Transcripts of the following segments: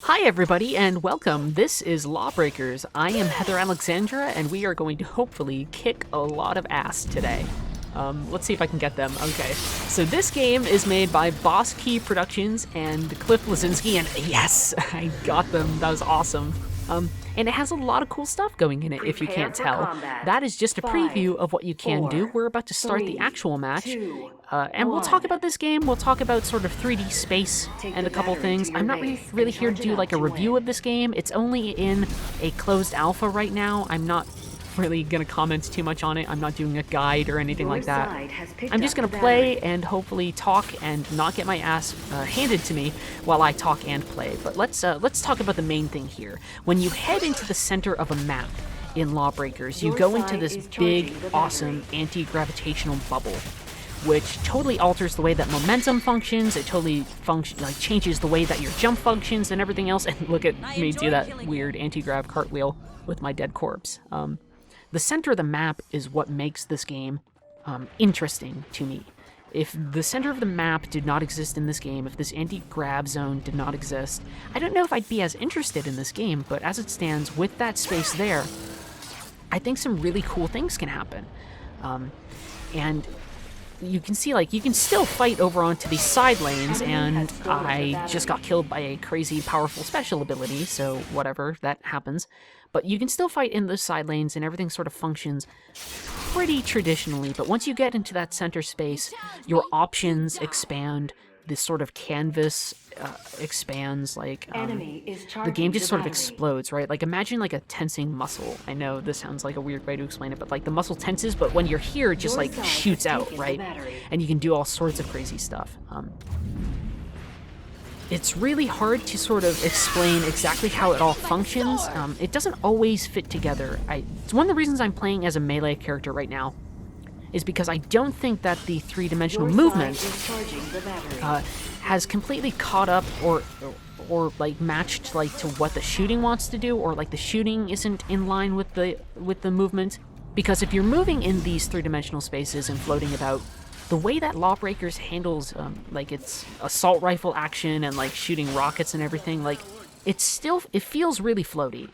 Hi everybody and welcome. This is Lawbreakers. I am Heather Alexandra and we are going to hopefully kick a lot of ass today. Let's see if I can get them. Okay, so this game is made by Boss Key Productions and Cliff Lazinski, and yes, I got them. That was awesome. And it has a lot of cool stuff going in it, if you can't tell. That is just a preview of what you can do. We're about to start the actual match. And we'll talk about this game, we'll talk about sort of 3D space and a couple things. I'm not really here to do like a review of this game. It's only in a closed alpha right now. I'm not really gonna comment too much on it. I'm not doing a guide or anything like that. I'm just gonna play and hopefully talk and not get my ass handed to me while I talk and play. But let's talk about the main thing here. When you head into the center of a map in Lawbreakers, you go into this big, awesome anti-gravitational bubble, which totally alters the way that momentum functions. It totally changes the way that your jump functions and everything else. And look at me do that weird anti-grav cartwheel with my dead corpse. The center of the map is what makes this game interesting to me. If the center of the map did not exist in this game, if this anti-grav zone did not exist, I don't know if I'd be as interested in this game, but as it stands, with that space there, I think some really cool things can happen. And you can see, like, you can still fight over onto these side lanes, and I just got killed by a crazy powerful special ability, so whatever, that happens. But you can still fight in those side lanes, and everything sort of functions pretty traditionally. But once you get into that center space, your options expand, this sort of canvas expands, like, the game just sort of explodes, right? Like, imagine, like, a tensing muscle. I know this sounds like a weird way to explain it, but, like, the muscle tenses, but when you're here, it just, like, shoots out, right? And you can do all sorts of crazy stuff. It's really hard to sort of explain exactly how it all functions. It doesn't always fit together. It's one of the reasons I'm playing as a melee character right now, is because I don't think that the three-dimensional movement has completely caught up or like matched like to what the shooting wants to do, or like the shooting isn't in line with the movement. Because if you're moving in these three-dimensional spaces and floating about, the way that Lawbreakers handles like its assault rifle action and like shooting rockets and everything, like it feels really floaty,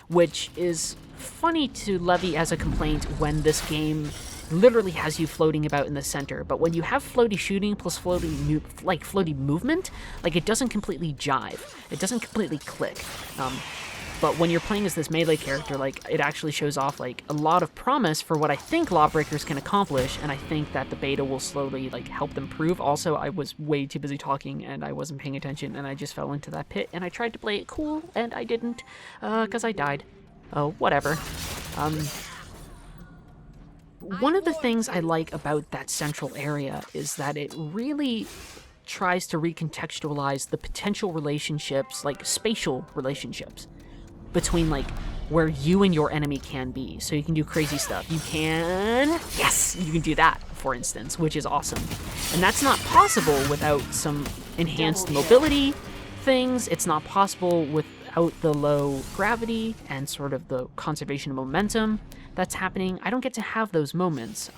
which is funny to levy as a complaint when this game literally has you floating about in the center. But when you have floaty shooting plus floaty movement, like it doesn't completely jive. It doesn't completely click. But when you're playing as this melee character, like, it actually shows off, like, a lot of promise for what I think Lawbreakers can accomplish, and I think that the beta will slowly, like, help them prove. Also, I was way too busy talking, and I wasn't paying attention, and I just fell into that pit, and I tried to play it cool, and I didn't, because I died. Oh, whatever. One of the things I like about that central area is that it really tries to recontextualize the potential relationships, like, spatial relationships, between, like, where you and your enemy can be. So you can do crazy stuff. You can do that, for instance, which is awesome. And that's not possible without some enhanced mobility things. It's not possible without the low gravity and sort of the conservation of momentum that's happening. I don't get to have those moments,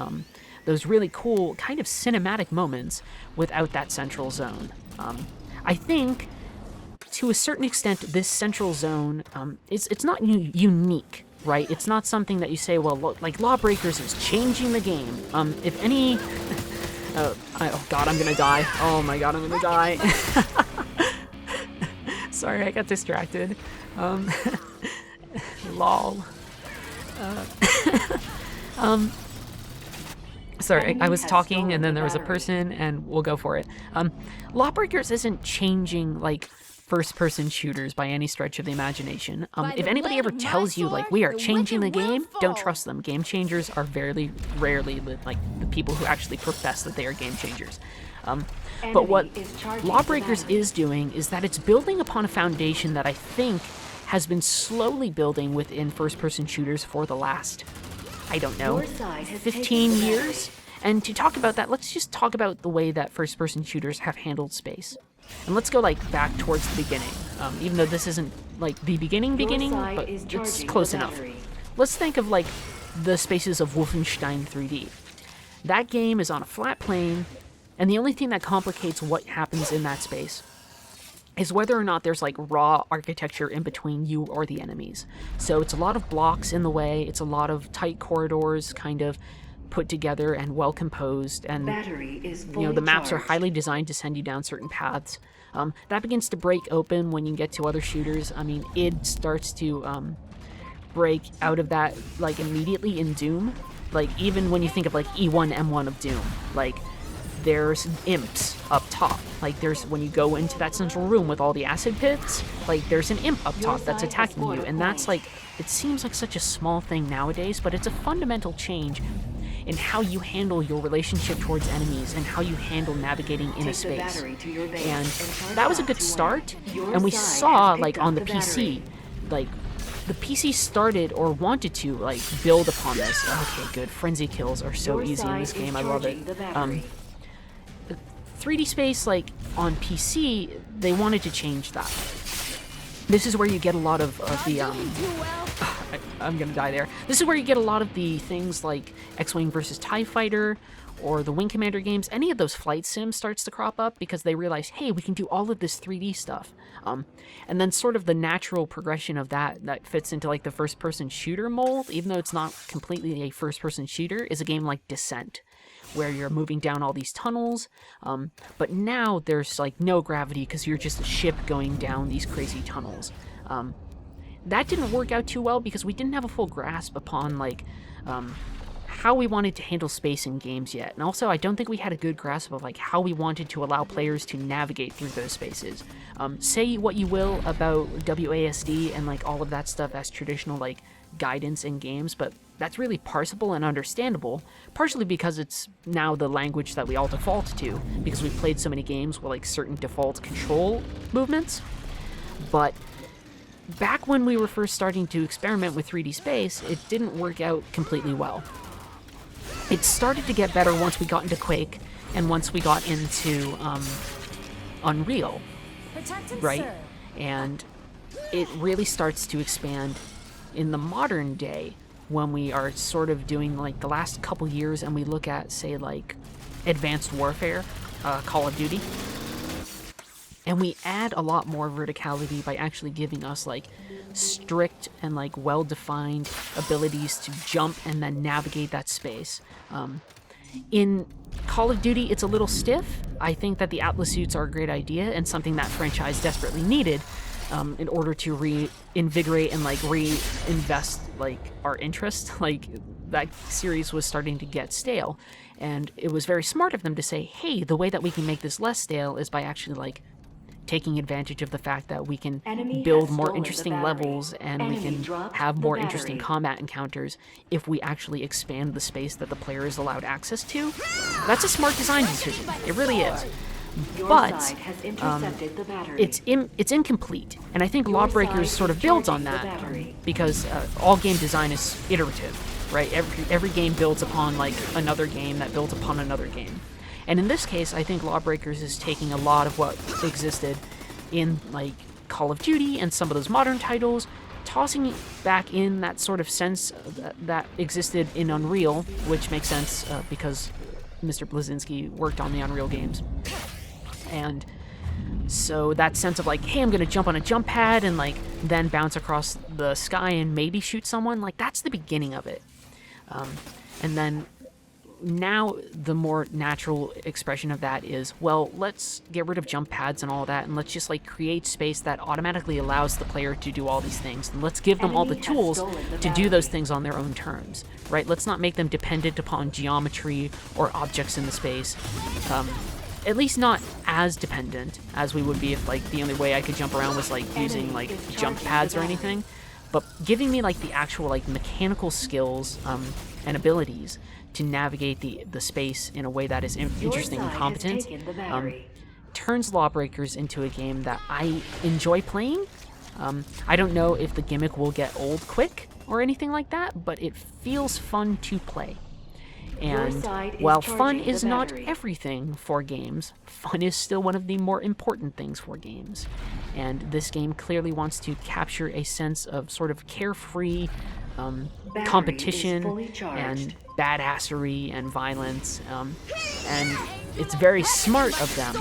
those really cool kind of cinematic moments, without that central zone. I think, to a certain extent, this central zone, it's not unique, right? It's not something that you say, well, look, like, Lawbreakers is changing the game. If any... oh god, I'm gonna die. Oh my god, I'm gonna die. Sorry, I got distracted. Lol. Sorry, I was talking and then there was a person, and we'll go for it. Lawbreakers isn't changing, like, first-person shooters by any stretch of the imagination. If anybody ever tells you, like, we are changing the game, don't trust them. Game changers are very rarely, like, the people who actually profess that they are game changers. But what Lawbreakers is doing is that it's building upon a foundation that I think has been slowly building within first-person shooters for the last, I don't know, 15 years? And to talk about that, let's just talk about the way that first-person shooters have handled space. And let's go, like, back towards the beginning, even though this isn't, like, the beginning, but it's close enough. Let's think of, like, the spaces of Wolfenstein 3D. That game is on a flat plane, and the only thing that complicates what happens in that space is whether or not there's like raw architecture in between you or the enemies. So it's a lot of blocks in the way, it's a lot of tight corridors kind of put together and well composed, and the maps are highly designed to send you down certain paths. That begins to break open when you get to other shooters. I mean, id starts to break out of that like immediately in Doom. Like even when you think of like E1, M1 of Doom, like there's imps up top. Like there's, when you go into that central room with all the acid pits, like there's an imp up top that's attacking you, and that's like, it seems like such a small thing nowadays, but it's a fundamental change in how you handle your relationship towards enemies and how you handle navigating in a space. And that was a good start, and we saw like on the PC, like the PC started or wanted to like build upon this. Okay, good. Frenzy kills are so easy in this game. I love it. 3D space, like on PC, they wanted to change that. This is where you get a lot of the I'm gonna die there. This is where you get a lot of the things like X-Wing versus TIE Fighter or the Wing Commander games. Any of those flight sims starts to crop up because they realize, hey, we can do all of this 3D stuff. And then sort of the natural progression of that fits into like the first-person shooter mold, even though it's not completely a first-person shooter, is a game like Descent, where you're moving down all these tunnels, but now there's like no gravity because you're just a ship going down these crazy tunnels. That didn't work out too well because we didn't have a full grasp upon like how we wanted to handle space in games yet, and also I don't think we had a good grasp of like how we wanted to allow players to navigate through those spaces. Say what you will about WASD and like all of that stuff as traditional like guidance in games, but that's really parsable and understandable, partially because it's now the language that we all default to, because we've played so many games with like certain default control movements. But back when we were first starting to experiment with 3D space, it didn't work out completely well. It started to get better once we got into Quake and once we got into Unreal, right? And it really starts to expand in the modern day when we are sort of doing like the last couple years and we look at, say, like Advanced Warfare, Call of Duty, and we add a lot more verticality by actually giving us like strict and like well-defined abilities to jump and then navigate that space. In Call of Duty, it's a little stiff. I think that the Atlas suits are a great idea and something that franchise desperately needed in order to reinvigorate and like reinvest like our interest. Like that series was starting to get stale, and it was very smart of them to say, hey, the way that we can make this less stale is by actually like taking advantage of the fact that we can build more interesting levels and we can have more interesting combat encounters if we actually expand the space that the player is allowed access to. That's a smart design decision. It really is. But it's incomplete, and I think Lawbreakers sort of builds on that because all game design is iterative, right? Every game builds upon like another game that builds upon another game. And in this case, I think Lawbreakers is taking a lot of what existed in like Call of Duty and some of those modern titles, tossing back in that sort of sense that existed in Unreal, which makes sense because Mr. Blazinski worked on the Unreal games. And so that sense of like, hey, I'm gonna jump on a jump pad and like then bounce across the sky and maybe shoot someone, like that's the beginning of it. And then now the more natural expression of that is, well, let's get rid of jump pads and all that, and let's just like create space that automatically allows the player to do all these things, and let's give them all the tools to do those things on their own terms, right? Let's not make them dependent upon geometry or objects in the space. At least not as dependent as we would be if like the only way I could jump around was like using like jump pads or anything, but giving me like the actual like mechanical skills and abilities to navigate the space in a way that is interesting and competent, turns Lawbreakers into a game that I enjoy playing. I don't know if the gimmick will get old quick or anything like that, but it feels fun to play. And while fun is not everything for games, fun is still one of the more important things for games. And this game clearly wants to capture a sense of sort of carefree competition and badassery and violence. And it's very smart of them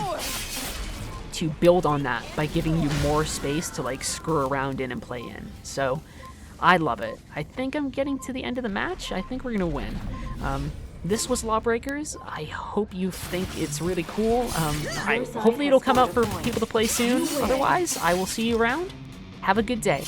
to build on that by giving you more space to like screw around in and play in. So I love it. I think I'm getting to the end of the match. I think we're gonna win. This was Lawbreakers. I hope you think it's really cool. Hopefully it'll come out for people to play soon. Otherwise, I will see you around. Have a good day.